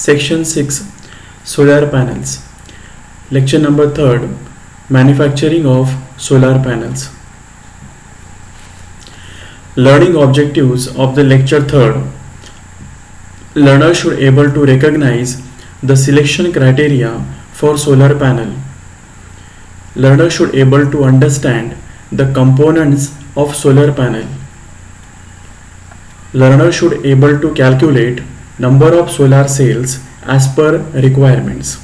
Section 6, Solar Panels. Lecture number 3rd, Manufacturing of Solar Panels. Learning objectives of the lecture 3rd. Learner should able to recognize the selection criteria for solar panel. Learner should able to understand the components of solar panel. Learner should able to calculate number of solar cells as per requirements.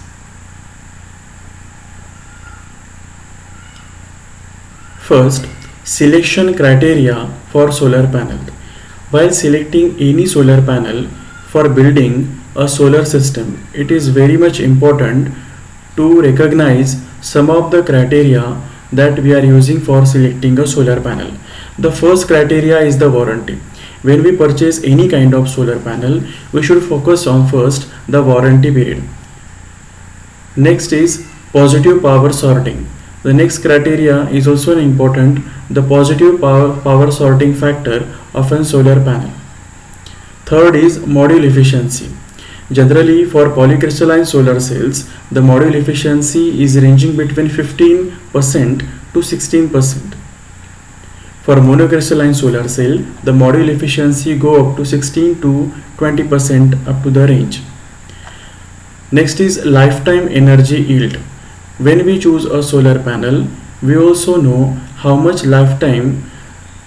First, selection criteria for solar panel. While selecting any solar panel for building a solar system, it is very much important to recognize some of the criteria that we are using for selecting a solar panel. The first criteria is the warranty. When we purchase any kind of solar panel, we should focus on first the warranty period. Next is positive power sorting. The next criteria is also important, the positive power sorting factor of a solar panel. Third is module efficiency. Generally, for polycrystalline solar cells, the module efficiency is ranging between 15% to 16%. For monocrystalline solar cell, the module efficiency go up to 16 to 20% up to the range. Next is lifetime energy yield. When we choose a solar panel, we also know how much lifetime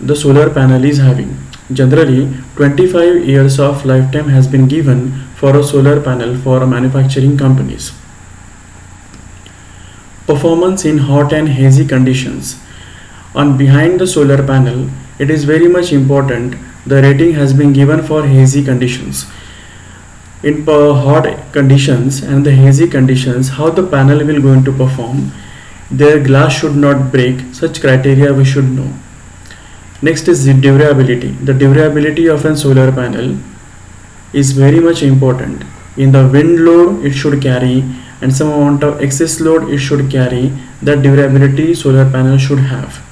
the solar panel is having. Generally, 25 years of lifetime has been given for a solar panel for manufacturing companies. Performance in hot and hazy conditions. On behind the solar panel, it is very much important the rating has been given for hazy conditions. In hot conditions and the hazy conditions, how the panel will going to perform, their glass should not break, such criteria we should know. Next is the durability. The durability of a solar panel is very much important. In the wind load it should carry and some amount of excess load it should carry, that durability solar panel should have.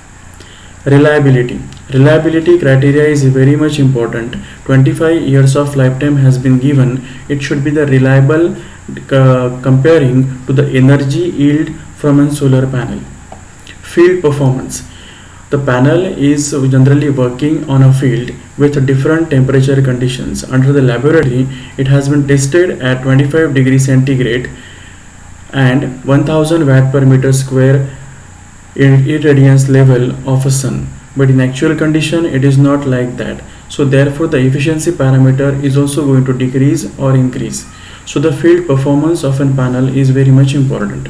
Reliability. Reliability criteria is very much important. 25 years of lifetime has been given. It should be the reliable comparing to the energy yield from a solar panel. Field performance. The panel is generally working on a field with different temperature conditions. Under the laboratory, it has been tested at 25 degrees centigrade and 1000 watt per meter square irradiance level of a sun, but in actual condition it is not like that. So therefore the efficiency parameter is also going to decrease or increase. So the field performance of a panel is very much important.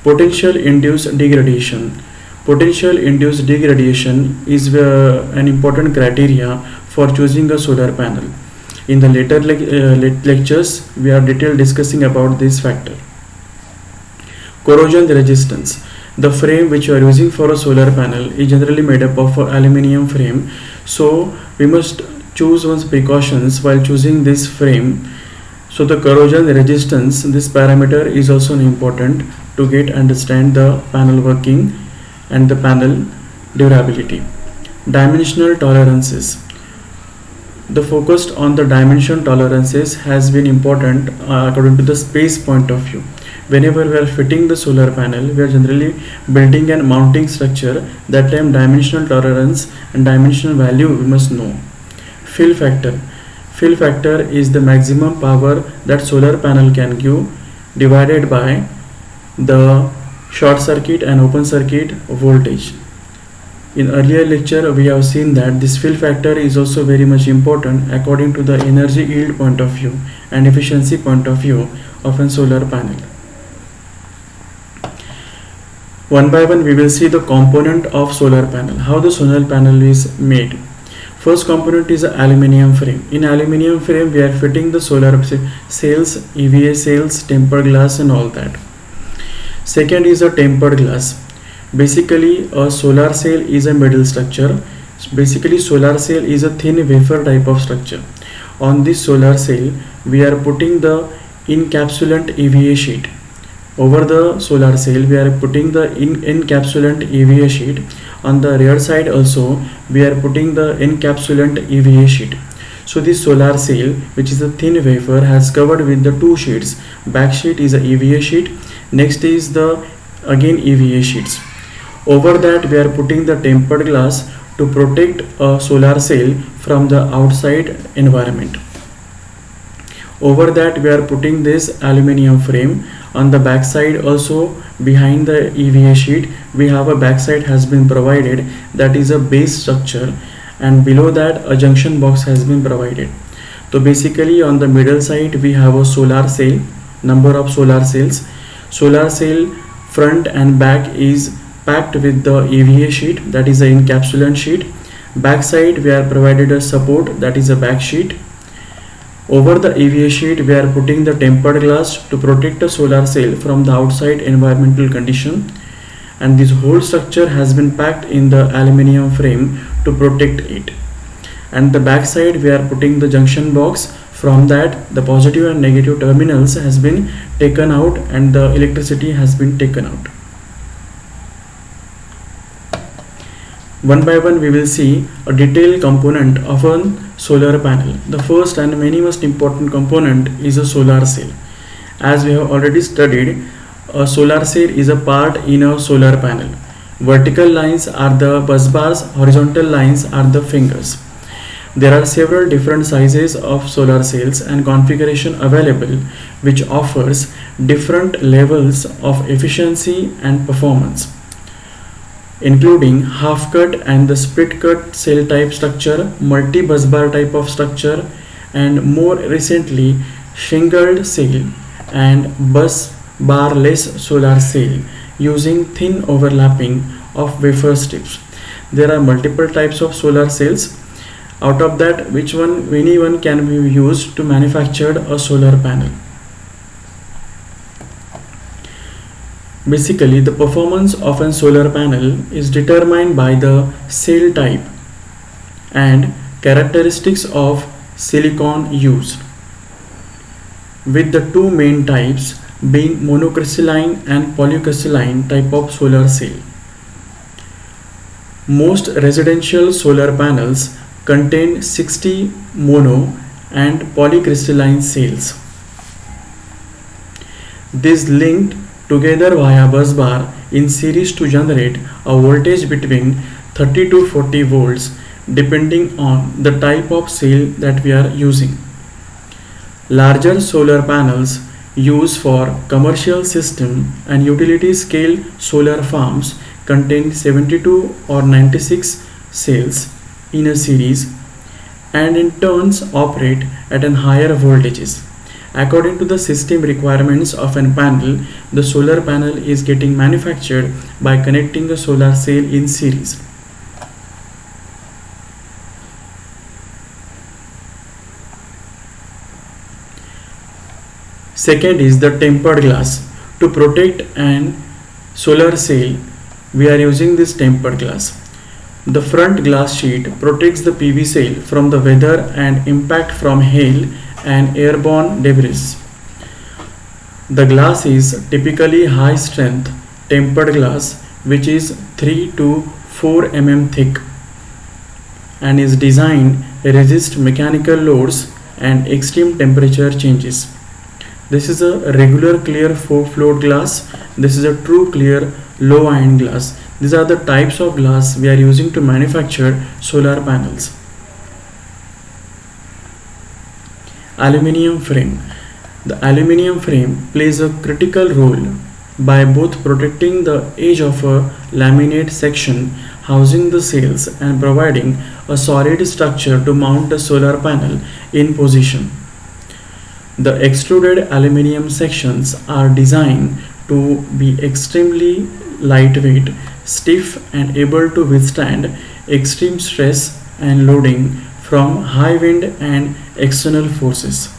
Potential induced degradation. Potential induced degradation is an important criteria for choosing a solar panel. In the later lectures we are detailed discussing about this factor. Corrosion resistance. The frame which you are using for a solar panel is generally made up of aluminium frame, so we must choose one's precautions while choosing this frame. So the corrosion resistance, this parameter is also important to understand the panel working and the panel durability. Dimensional tolerances. The focus on the dimension tolerances has been important according to the space point of view. Whenever we are fitting the solar panel, we are generally building and mounting structure. That time dimensional tolerance and dimensional value we must know. Fill factor. Fill factor is the maximum power that solar panel can give divided by the short circuit and open circuit voltage. In earlier lecture we have seen that this fill factor is also very much important according to the energy yield point of view and efficiency point of view of a solar panel. One by one we will see the component of solar panel, how the solar panel is made. First component is the aluminium frame. In aluminium frame we are fitting the solar cells, EVA cells, tempered glass and all that. Second is a tempered glass. Basically a solar cell is a metal structure. Basically solar cell is a thin wafer type of structure. On this solar cell we are putting the encapsulant EVA sheet. Over the solar cell we are putting the encapsulant EVA sheet. On the rear side also we are putting the encapsulant EVA sheet. So this solar cell, which is a thin wafer, has covered with the two sheets. Back sheet is a EVA sheet, next is the again EVA sheets. Over that we are putting the tempered glass to protect a solar cell from the outside environment. Over that we are putting this aluminium frame. On the back side also, behind the EVA sheet, we have a backside has been provided, that is a base structure, and below that a junction box has been provided. So basically on the middle side we have a solar cell, number of solar cells. Solar cell front and back is packed with the EVA sheet, that is an encapsulant sheet. Back side we are provided a support, that is a back sheet. Over the EVA sheet we are putting the tempered glass to protect a solar cell from the outside environmental condition, and this whole structure has been packed in the aluminium frame to protect it. And the back side we are putting the junction box. From that the positive and negative terminals has been taken out and the electricity has been taken out. One by one we will see a detailed component of a solar panel. The first and many most important component is a solar cell. As we have already studied, a solar cell is a part in a solar panel. Vertical lines are the bus bars, horizontal lines are the fingers. There are several different sizes of solar cells and configuration available, which offers different levels of efficiency and performance, including half cut and the split cut cell type structure, multi bus bar type of structure, and more recently shingled cell and bus bar less solar cell using thin overlapping of wafer strips. There are multiple types of solar cells. Out of that, anyone can be used to manufacture a solar panel. Basically, the performance of a solar panel is determined by the cell type and characteristics of silicon used, with the two main types being monocrystalline and polycrystalline type of solar cell. Most residential solar panels contain 60 mono and polycrystalline cells. These linked together via bus bar in series to generate a voltage between 30 to 40 volts depending on the type of cell that we are using. Larger solar panels used for commercial system and utility scale solar farms contain 72 or 96 cells in a series and in turns operate at an higher voltages. According to the system requirements of an panel, the solar panel is getting manufactured by connecting a solar cell in series. Second is the tempered glass. To protect an solar cell, we are using this tempered glass. The front glass sheet protects the PV cell from the weather and impact from hail and airborne debris. The glass is typically high strength tempered glass, which is 3 to 4 mm thick and is designed to resist mechanical loads and extreme temperature changes. This is a regular clear float glass. This is a true clear low iron glass. These are the types of glass we are using to manufacture solar panels. Aluminium frame. The aluminium frame plays a critical role by both protecting the edge of a laminate section housing the cells and providing a solid structure to mount the solar panel in position. The extruded aluminium sections are designed to be extremely lightweight, stiff and able to withstand extreme stress and loading from high wind and external forces.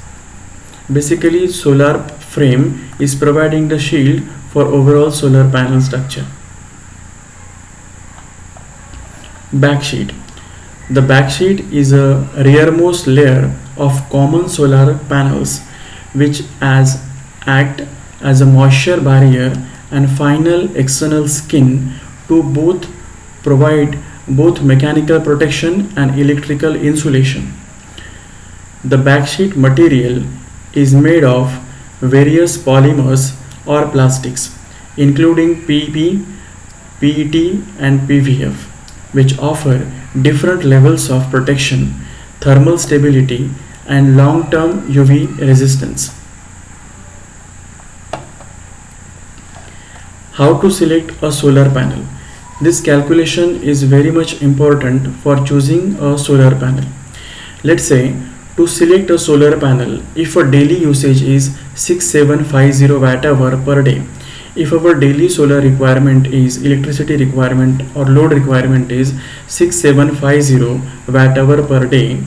Basically, solar frame is providing the shield for overall solar panel structure. Backsheet. The backsheet is a rearmost layer of common solar panels which act as a moisture barrier and final external skin to provide both mechanical protection and electrical insulation. The backsheet material is made of various polymers or plastics, including PP, PET, and PVF, which offer different levels of protection, thermal stability, and long-term UV resistance. How to select a solar panel? This calculation is very much important for choosing a solar panel. Let's say to select a solar panel, if a daily usage is 6750 watt hour per day, if our daily solar requirement is electricity requirement or load requirement is 6750 watt hour per day,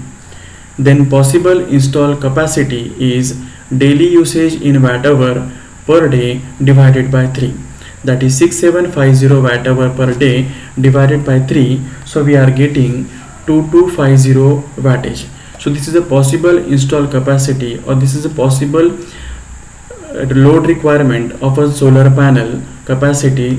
then possible install capacity is daily usage in watt hour per day divided by 3, that is 6750 watt hour per day divided by 3, so we are getting 2250 wattage. So this is a possible install capacity, or this is a possible load requirement of a solar panel capacity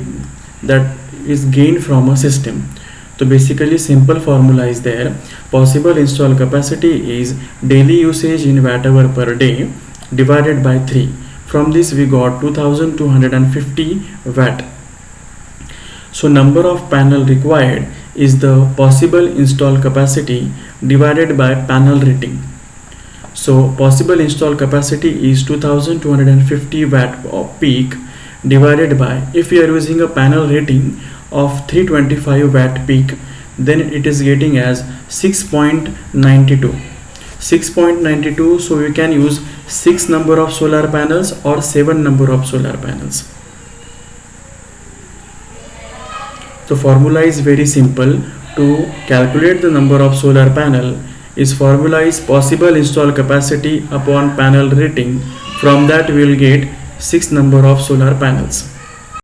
that is gained from a system. So basically simple formula is there. Possible install capacity is daily usage in watt hour per day divided by 3. From this we got 2250 watt. So number of panel required is the possible install capacity divided by panel rating. So possible install capacity is 2250 watt of peak divided by, if we are using a panel rating of 325 watt peak, then it is getting as 6.92. 6.92, so you can use 6 number of solar panels or 7 number of solar panels. The formula is very simple. To calculate the number of solar panel, is formula is possible install capacity upon panel rating. From that we will get 6 number of solar panels.